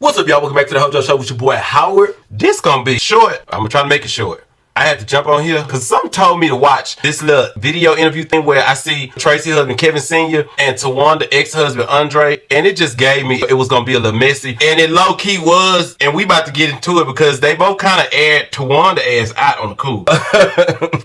What's up, y'all? Welcome back to the Hojo Show with your boy Howard. This gonna be short. I'm gonna try to make it short. I had to jump on here because something told me to watch this little video interview thing where I see Tracy husband Kevin Sr. and Towanda ex-husband Andre, and it just gave me it was gonna be a little messy, and it low-key was, and we about to get into it because they both kind of aired Towanda ass out on the cool.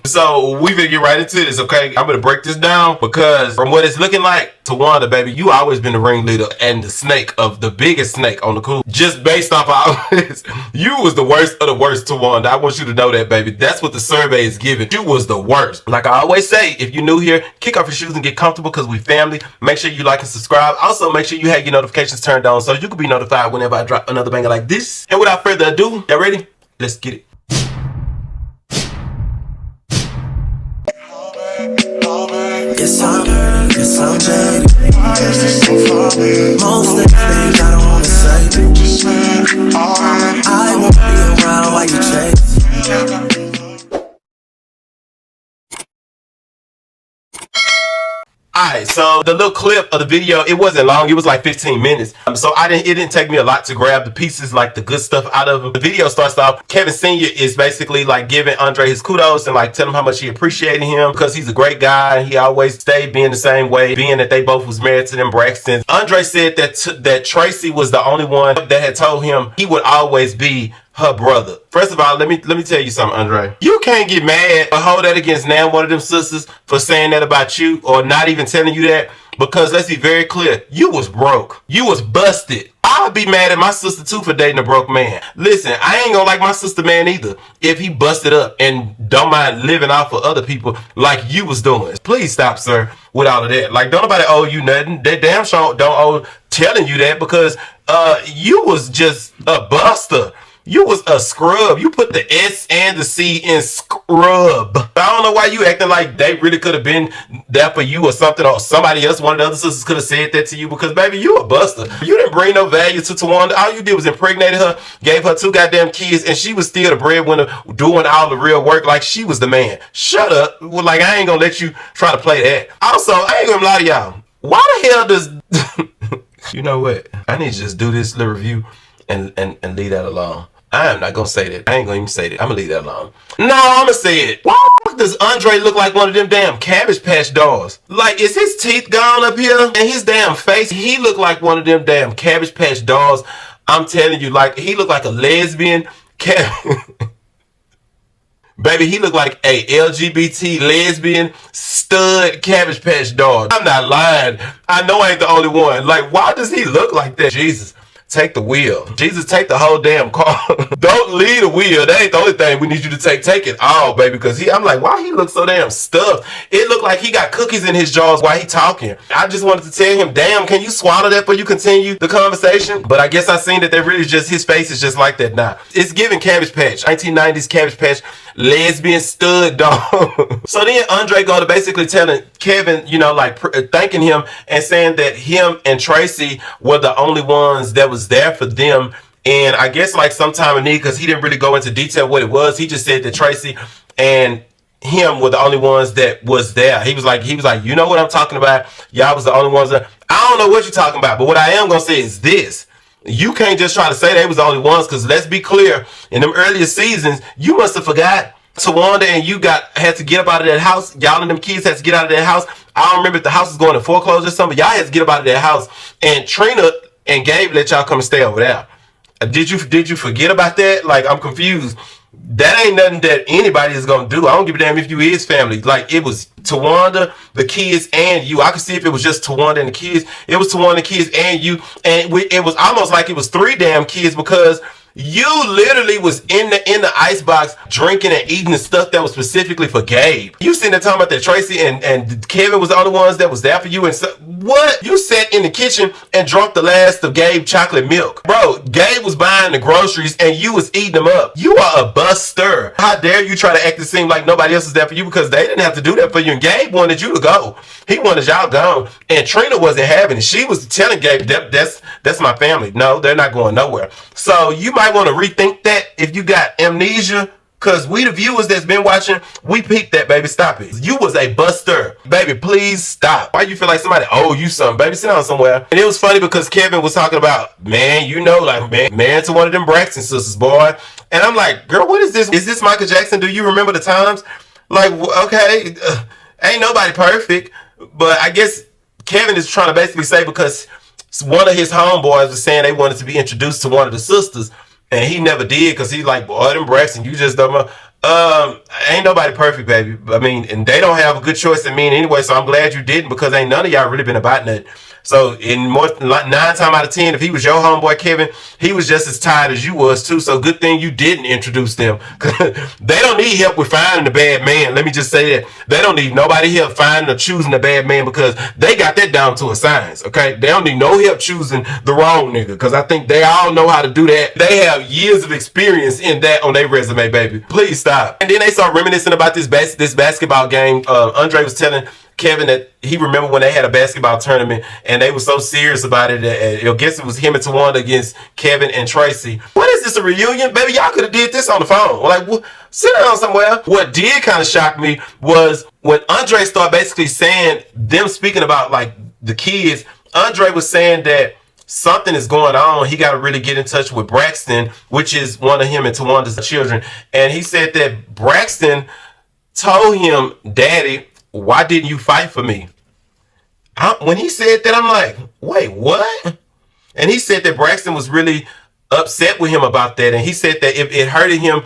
So we gonna get right into this, okay? I'm gonna break this down because from what it's looking like, Towanda, baby, you always been the ringleader and the snake of the biggest snake on the cool. Just based off of this, you was the worst of the worst, Towanda. I want you to know that, baby. That's what the survey is giving. You was the worst. Like I always say, if you're new here, kick off your shoes and get comfortable because we family. Make sure you like and subscribe. Also, make sure you have your notifications turned on so you can be notified whenever I drop another banger like this. And without further ado, y'all ready? Let's get it. Yes, I'm jaded. Most of the things I don't wanna say. I won't be around while you chase. Alright, so the little clip of the video, it wasn't long, it was like 15 minutes. So it didn't take me a lot to grab the pieces, like the good stuff out of it. The video starts off, Kevin Sr. is basically like giving Andre his kudos and like telling him how much he appreciated him because he's a great guy. He always stayed being the same way, being that they both was married to them Braxtons. Andre said that Tracy was the only one that had told him he would always be her brother. First of all, let me tell you something, Andre. You can't get mad or hold that against now one of them sisters for saying that about you or not even telling you that, because let's be very clear, you was broke. You was busted. I'd be mad at my sister too for dating a broke man. Listen, I ain't gonna like my sister man either if he busted up and don't mind living off for other people like you was doing. Please stop, sir, with all of that. Like, don't nobody owe you nothing. They damn sure don't owe telling you that because you was just a buster. You was a scrub. You put the S and the C in scrub. I don't know why you acting like they really could have been there for you or something, or somebody else, one of the other sisters could have said that to you, because baby, you a buster. You didn't bring no value to Towanda. All you did was impregnated her, gave her 2 goddamn kids, and she was still the breadwinner doing all the real work like she was the man. Shut up. Well, like, I ain't gonna let you try to play that. Also, I ain't gonna lie to y'all. Why the hell does... You know what? I need to just do this little review and leave that alone. I am not gonna say that. I ain't gonna even say that. I'm gonna leave that alone. No, I'm gonna say it. Why does Andre look like one of them damn Cabbage Patch dolls? Like, is his teeth gone up here? And his damn face, he look like one of them damn Cabbage Patch dolls. I'm telling you, like, he look like a lesbian. Baby, he look like a LGBT lesbian stud Cabbage Patch doll. I'm not lying. I know I ain't the only one. Like, why does he look like that? Jesus. Take the wheel. Jesus, take the whole damn car. Don't leave the wheel. That ain't the only thing we need you to take. Take it all, baby. Because I'm like, why he look so damn stuffed? It looked like he got cookies in his jaws while he talking. I just wanted to tell him, damn, can you swallow that before you continue the conversation? But I guess I seen that they really just, his face is just like that now. It's giving Cabbage Patch. 1990s Cabbage Patch lesbian stud dog. So then Andre go to basically telling Kevin, you know, like thanking him and saying that him and Tracy were the only ones that was there for them. And I guess like sometime in need, because he didn't really go into detail what it was. He just said that Tracy and him were the only ones that was there. He was like, you know what I'm talking about? Y'all was the only ones that, I don't know what you're talking about, but what I am gonna say is this. You can't just try to say they was the only ones, because let's be clear, in them earlier seasons, you must have forgot Towanda and you had to get up out of that house. Y'all and them kids had to get out of that house. I don't remember if the house was going to foreclosure or something, but y'all had to get up out of that house. And Trina and Gabe let y'all come and stay over there. Did you forget about that? Like, I'm confused. That ain't nothing that anybody is gonna do. I don't give a damn if you is family. Like, it was Towanda, the kids, and you. I could see if it was just Towanda and the kids. It was Towanda, the kids, and you. And it was almost like it was 3 damn kids, because you literally was in the icebox drinking and eating the stuff that was specifically for Gabe. You sitting there talking about that Tracy and Kevin was the only ones that was there for you. And so, what? You sat in the kitchen and drank the last of Gabe chocolate milk. Bro, Gabe was buying the groceries and you was eating them up. You are a buster. How dare you try to act it seem like nobody else is there for you, because they didn't have to do that for you. And Gabe wanted you to go. He wanted y'all gone. And Trina wasn't having it. She was telling Gabe, that's my family. No, they're not going nowhere. So you might want to rethink that if you got amnesia, Because we the viewers that's been watching, we peeped that, baby. Stop it. You was a buster. Baby, please stop. Why you feel like somebody owe you something? Baby, sit down somewhere. And it was funny because Kevin was talking about, man, you know, like, man to one of them Braxton sisters, boy. And I'm like, girl, what is this? Is this Michael Jackson? Do you remember the times? Like, okay, ain't nobody perfect. But I guess Kevin is trying to basically say because one of his homeboys was saying they wanted to be introduced to one of the sisters, and he never did because he's like, boy, them Braxton, you just don't know. Ain't nobody perfect, baby. I mean, and they don't have a good choice in me anyway, so I'm glad you didn't because ain't none of y'all really been about nothing. So in more 9 times out of 10, if he was your homeboy Kevin, he was just as tired as you was too. So good thing you didn't introduce them. They don't need help with finding a bad man. Let me just say that. They don't need nobody help finding or choosing a bad man because they got that down to a science, okay? They don't need no help choosing the wrong nigga because I think they all know how to do that. They have years of experience in that on their resume, baby. Please stop. And then they start reminiscing about this basketball game. Andre was telling Kevin that he remembered when they had a basketball tournament and they were so serious about it. I guess it was him and Towanda against Kevin and Tracy. What is this, a reunion? Baby, y'all could have did this on the phone. Like, sit down somewhere. What did kind of shock me was when Andre started basically saying, them speaking about like the kids, Andre was saying that something is going on. He got to really get in touch with Braxton, which is one of him and Tawanda's children. And he said that Braxton told him, Daddy, why didn't you fight for me? When he said that, I'm like, wait, what? And he said that Braxton was really upset with him about that. And he said that it hurted him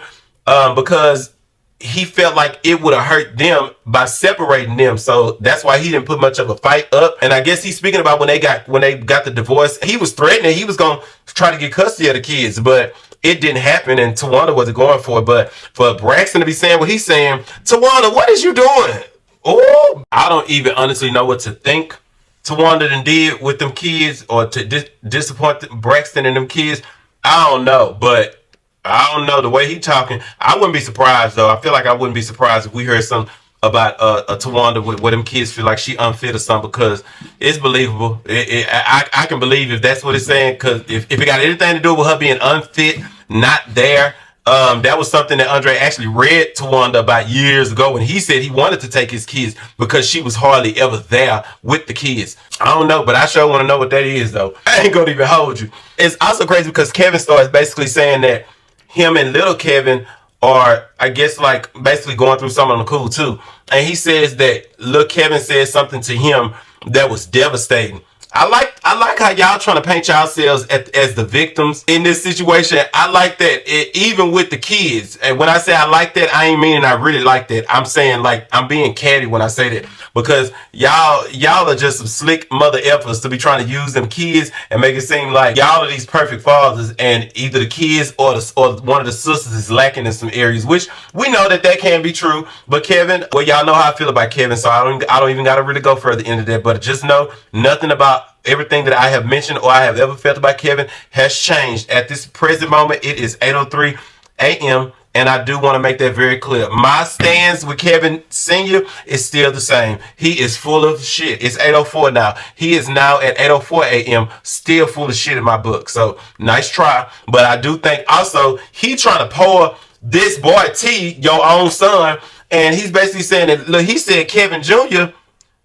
because he felt like it would have hurt them by separating them. So that's why he didn't put much of a fight up. And I guess he's speaking about when they got the divorce, he was threatening. He was going to try to get custody of the kids, but it didn't happen. And Towanda wasn't going for it. But for Braxton to be saying what he's saying, Towanda, what is you doing? Oh, I don't even honestly know what to think Towanda done did with them kids or to disappoint Braxton and them kids. I don't know, but I don't know the way he talking. I wouldn't be surprised though. I feel like I wouldn't be surprised if we heard something about Towanda where them kids feel like she unfit or something because it's believable. I can believe if that's what it's saying because if it got anything to do with her being unfit, not there. That was something that Andre actually read Towanda about years ago when he said he wanted to take his kids because she was hardly ever there with the kids. I don't know, but I sure want to know what that is though. I ain't gonna even hold you. It's also crazy because Kevin starts basically saying that him and little Kevin are, I guess, like basically going through something on the cool too. And he says that little Kevin said something to him that was devastating. I like how y'all trying to paint yourselves as the victims in this situation. I like that even with the kids. And when I say I like that, I ain't meaning I really like that. I'm saying like I'm being catty when I say that because y'all are just some slick mother effers to be trying to use them kids and make it seem like y'all are these perfect fathers and either the kids or one of the sisters is lacking in some areas, which we know that can be true. But Kevin, well, y'all know how I feel about Kevin, so I don't even gotta really go further into that. But just know nothing about everything that I have mentioned or I have ever felt about Kevin has changed. At this present moment, it is 8:03 a.m. and I do want to make that very clear. My stance with Kevin Sr. is still the same. He is full of shit. It's 8:04 now. He is now at 8:04 a.m. still full of shit in my book. So nice try. But I do think also he trying to pour this boy T, your own son, and he's basically saying that, look, he said Kevin Jr.,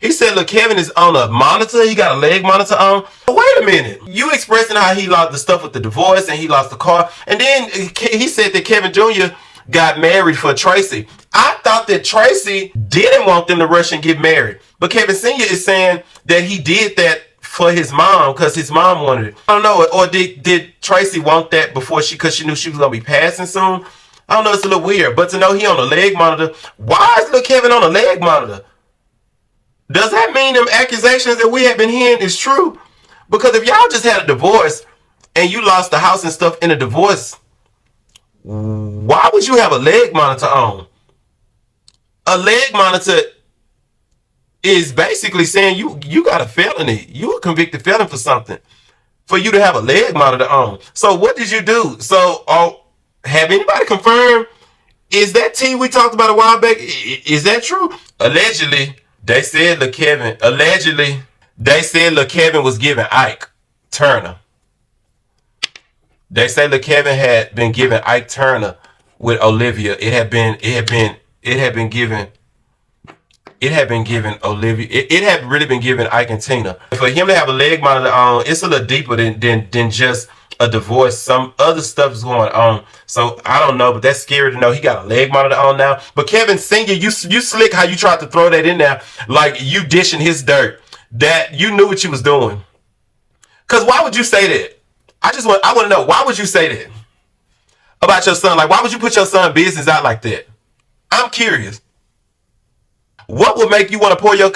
he said, look, Kevin is on a monitor. He got a leg monitor on. But wait a minute. You expressing how he lost the stuff with the divorce and he lost the car. And then he said that Kevin Jr. got married for Tracy. I thought that Tracy didn't want them to rush and get married. But Kevin Sr. is saying that he did that for his mom because his mom wanted it. I don't know. Or did Tracy want that before because she knew she was going to be passing soon? I don't know. It's a little weird. But to know he on a leg monitor, why is little Kevin on a leg monitor? Does that mean them accusations that we have been hearing is true? Because if y'all just had a divorce and you lost the house and stuff in a divorce, why would you have a leg monitor on? A leg monitor is basically saying you got a felony. You a convicted felon for something. For you to have a leg monitor on. So what did you do? So have anybody confirmed? Is that T we talked about a while back? Is that true? Allegedly. They said Kevin was giving Ike Turner. They say Kevin had been giving Ike Turner with Olivia. It had been given Olivia. It had really been given Ike and Tina. For him to have a leg monitor on, it's a little deeper than just a divorce. Some other stuff is going on. So I don't know, but that's scary to know he got a leg monitor on now. But Kevin Sr., you slick how you tried to throw that in there like you dishing his dirt. That you knew what you was doing. Cause why would you say that? I want to know, why would you say that about your son? Like, why would you put your son's business out like that? I'm curious. What would make you want to pour your...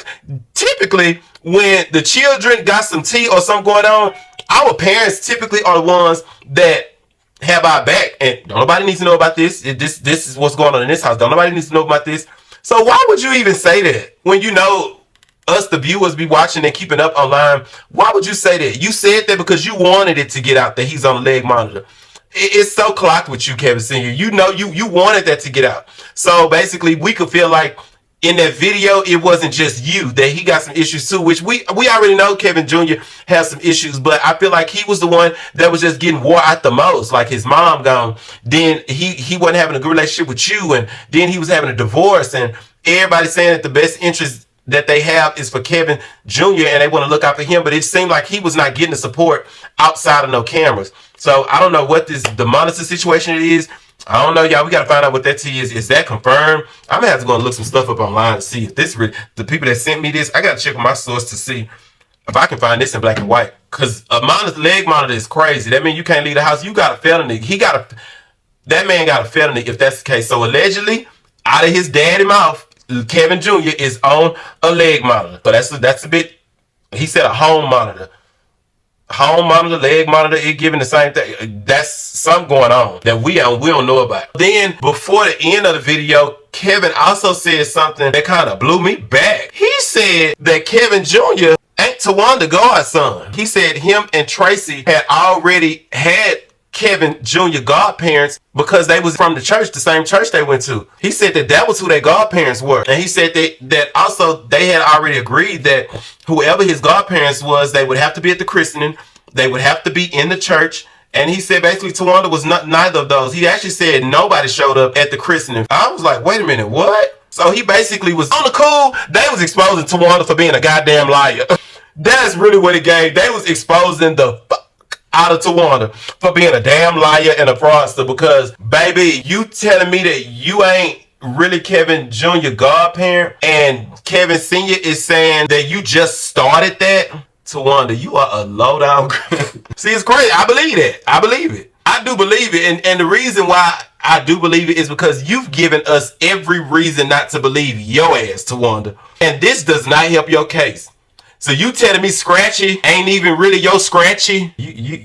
Typically, when the children got some tea or something going on, our parents typically are the ones that have our back. And don't nobody needs to know about this. This is what's going on in this house. Don't nobody needs to know about this. So why would you even say that when you know us, the viewers, be watching and keeping up online? Why would you say that? You said that because you wanted it to get out that he's on the leg monitor. It's so clocked with you, Kevin Sr. You know you wanted that to get out. So basically, we could feel like in that video, it wasn't just you, that he got some issues too, which we already know Kevin Jr. has some issues, but I feel like he was the one that was just getting wore out the most. Like his mom gone, then he wasn't having a good relationship with you, and then he was having a divorce, and everybody saying that the best interest that they have is for Kevin Jr. and they want to look out for him, but it seemed like he was not getting the support outside of no cameras. So I don't know what the monitor situation is. I don't know, y'all. We got to find out what that tea is. Is that confirmed? I'm going to have to go and look some stuff up online to see if this really... The people that sent me this, I got to check with my source to see if I can find this in black and white. Because a leg monitor is crazy. That means you can't leave the house. You got a felony. That man got a felony if that's the case. So allegedly, out of his daddy mouth, Kevin Jr. is on a leg monitor. So that's a bit... He said a home monitor. Home monitor, leg monitor, it giving the same thing. That's something going on that we don't know about. Then before the end of the video, Kevin also said something that kind of blew me back. He said that Kevin Jr. ain't Towanda godson. He said him and Tracy had already had Kevin Jr. godparents because they was from the church, the same church they went to. He said that was who their godparents were. And he said that also they had already agreed that whoever his godparents was, they would have to be at the christening. They would have to be in the church. And he said basically Towanda was neither of those. He actually said nobody showed up at the christening. I was like, wait a minute, what? So he basically was on the cool. They was exposing Towanda for being a goddamn liar. That's really what it gave. They was exposing the out of Towanda for being a damn liar and a fraudster, because baby, you telling me that you ain't really Kevin Jr. godparent and Kevin Sr. is saying that you just started that? Towanda, you are a low down. See, it's crazy. I believe that. I believe it. I do believe it. And the reason why I do believe it is because you've given us every reason not to believe your ass, Towanda. And this does not help your case. So you telling me Scratchy ain't even really your Scratchy?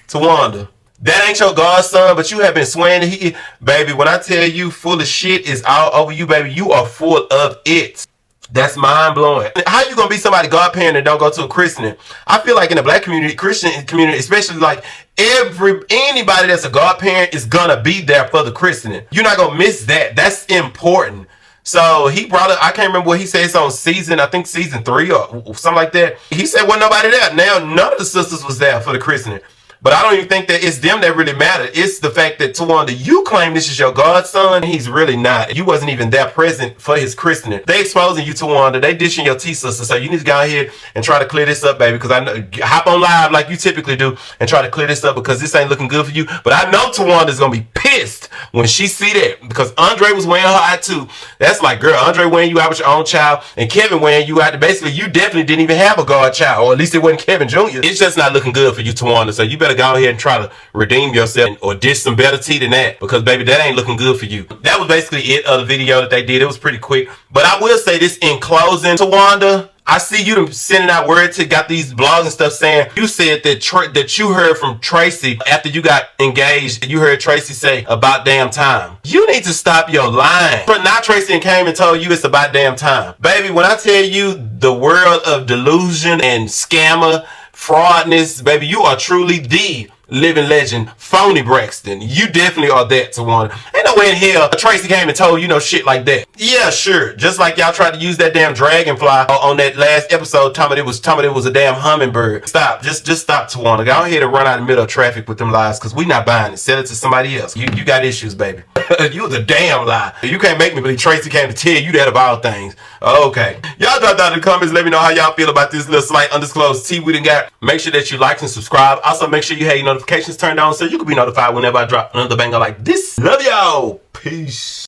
Towanda, that ain't your godson, but you have been swearing baby, when I tell you full of shit is all over you, baby, you are full of it. That's mind-blowing. How you gonna be somebody godparent and don't go to a christening? I feel like in the black community, Christian community, especially like anybody that's a godparent is gonna be there for the christening. You're not gonna miss that. That's important. So he brought up, I can't remember what he said. It's on I think season 3 or something like that. He said wasn't nobody there. Now none of the sisters was there for the christening. But I don't even think that it's them that really matter. It's the fact that Towanda, you claim this is your godson, and he's really not. You wasn't even that present for his christening. They exposing you, Towanda. They dishing your tea, sister. So you need to go ahead and try to clear this up, baby. Because I know, hop on live like you typically do and try to clear this up, because this ain't looking good for you. But I know Towanda's gonna be pissed when she see that, because Andre was wearing her out too. That's like, girl, Andre wearing you out with your own child, and Kevin wearing you out. Basically, you definitely didn't even have a godchild, or at least it wasn't Kevin Jr. It's just not looking good for you, Towanda. So you better go ahead and try to redeem yourself or dish some better tea than that, because baby, that ain't looking good for you. That was basically it of the video that they did. It was pretty quick, but I will say this in closing, Towanda, I see you sending out word to got these blogs and stuff saying you said that you heard from Tracy after you got engaged. You heard Tracy say about damn time. You need to stop your lying. But now Tracy came and told you it's about damn time. Baby, when I tell you the world of delusion and scammer, fraudness, baby, you are truly the living legend, phony Braxton. You definitely are that, Towanda. Ain't no way in hell Tracy came and told you no shit like that. Yeah, sure. Just like y'all tried to use that damn dragonfly on that last episode, talking it was a damn hummingbird. Stop. Just stop, Towanda. Go ahead and run out in the middle of traffic with them lies, because we not buying it. Sell it to somebody else. You got issues, baby. You was a damn lie. You can't make me believe Tracy came to tell you that of all things. Okay. Y'all drop down in the comments. Let me know how y'all feel about this little slight undisclosed tea we done got. Make sure that you like and subscribe. Also, make sure you have your notifications turned on so you can be notified whenever I drop another banger like this. Love y'all. Peace.